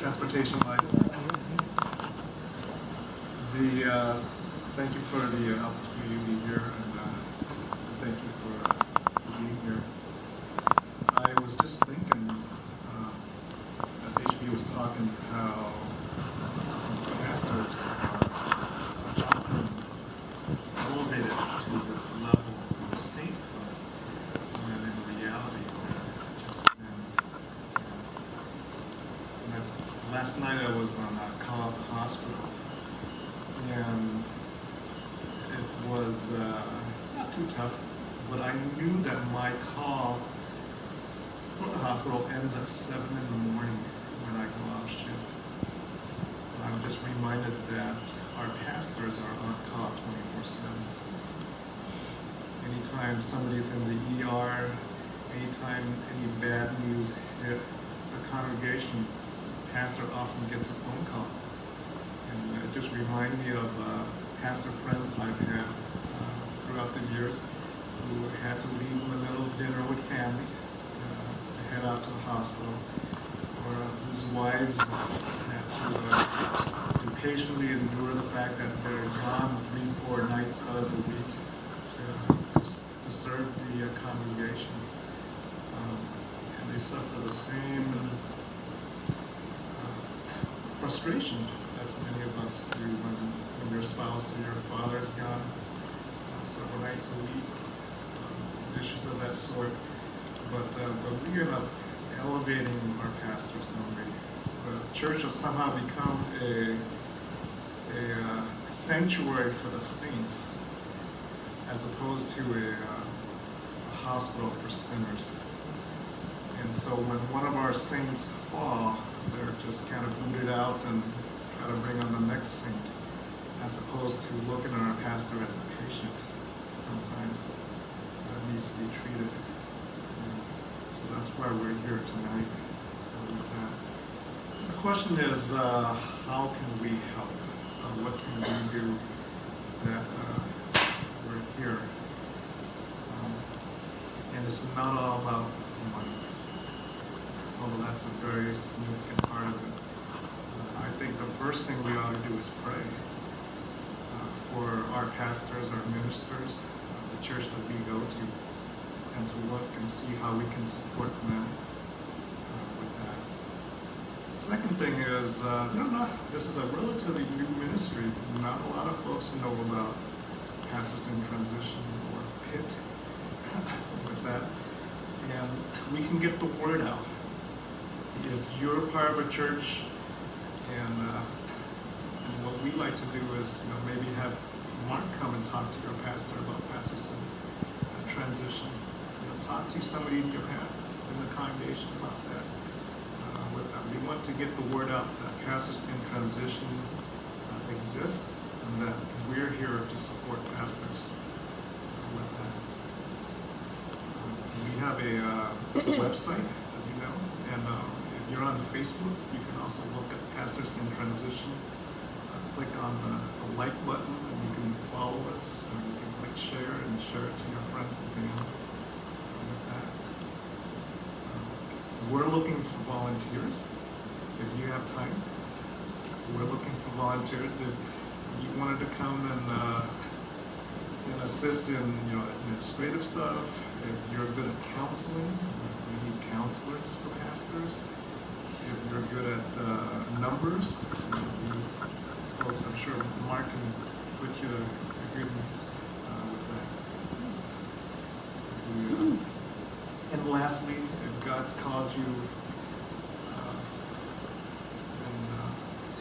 transportation license. Thank you for the opportunity to be here, and thank you for being here. I was just thinking, as HB was talking, how pastors are often elevated to this level of sainthood, when in reality they're just last night I was on a call at the hospital, and it was not too tough, but I knew that my call for the hospital ends at 7 in the morning when I go off shift. And I'm just reminded that our pastors are on call 24/7. Anytime somebody's in the ER, anytime any bad news hit the congregation, the pastor often gets a phone call. And it just reminds me of pastor friends that I've had throughout the years who had to leave in the middle of dinner with family to head out to the hospital, or whose wives had to patiently endure the fact that they're gone 3-4 nights out of the week to serve the congregation. And they suffer the same frustration as many of us do when your spouse or your father is gone several nights a week, issues of that sort. But we end up elevating our pastors, don't we? The church has somehow become a sanctuary for the saints, as opposed to a hospital for sinners. And so when one of our saints fall, they're just kind of booted out and try to bring on the next saint, as opposed to looking at our pastor as a patient sometimes needs to be treated. So that's why we're here tonight with that. So the question is, how can we help? What can we do that we're here? And it's not all about money, although that's a very significant part of it. I think the first thing we ought to do is pray for our pastors, our ministers, the church that we go to, and to look and see how we can support them with that. The second thing is, this is a relatively new ministry. Not a lot of folks know about Pastors in Transition or PIT with that. And we can get the word out. If you're a part of a church, and what we like to do is, maybe have Mark come and talk to your pastor about Pastors in Transition. Talk to somebody in the congregation about that. We want to get the word out that Pastors in Transition exists, and that we're here to support pastors with that. We have a website, as you know, and if you're on Facebook, you can also look at Pastors in Transition. Click on the like button, and you can follow us, and you can click share and share it to your friends and family. With that, we're looking for volunteers. If you have time, we're looking for volunteers. If you wanted to come and assist in administrative stuff, if you're good at counseling, we need counselors for pastors. If you're good at numbers, folks, I'm sure Mark can put you to good news with that. And lastly, if God's called you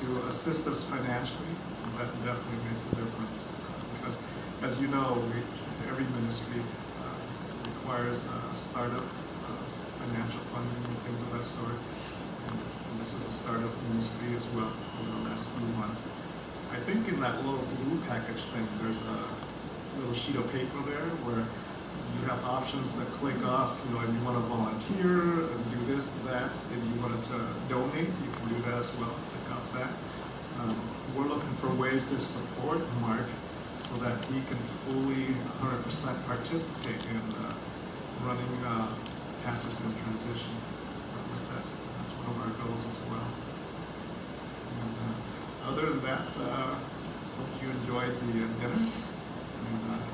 to assist us financially, that definitely makes a difference. Because, as you know, every ministry requires a startup, financial funding, and things of that sort. And this is a startup ministry as well over the last few months. I think in that little blue package thing, there's a little sheet of paper there where you have options to click off. If you want to volunteer, do this, that. If you wanted to donate, you can do that as well. Click off that. We're looking for ways to support Mark so that he can fully 100% participate in running Pastors in Transition. That's one of our goals as well. And other than that, hope you enjoyed the dinner. And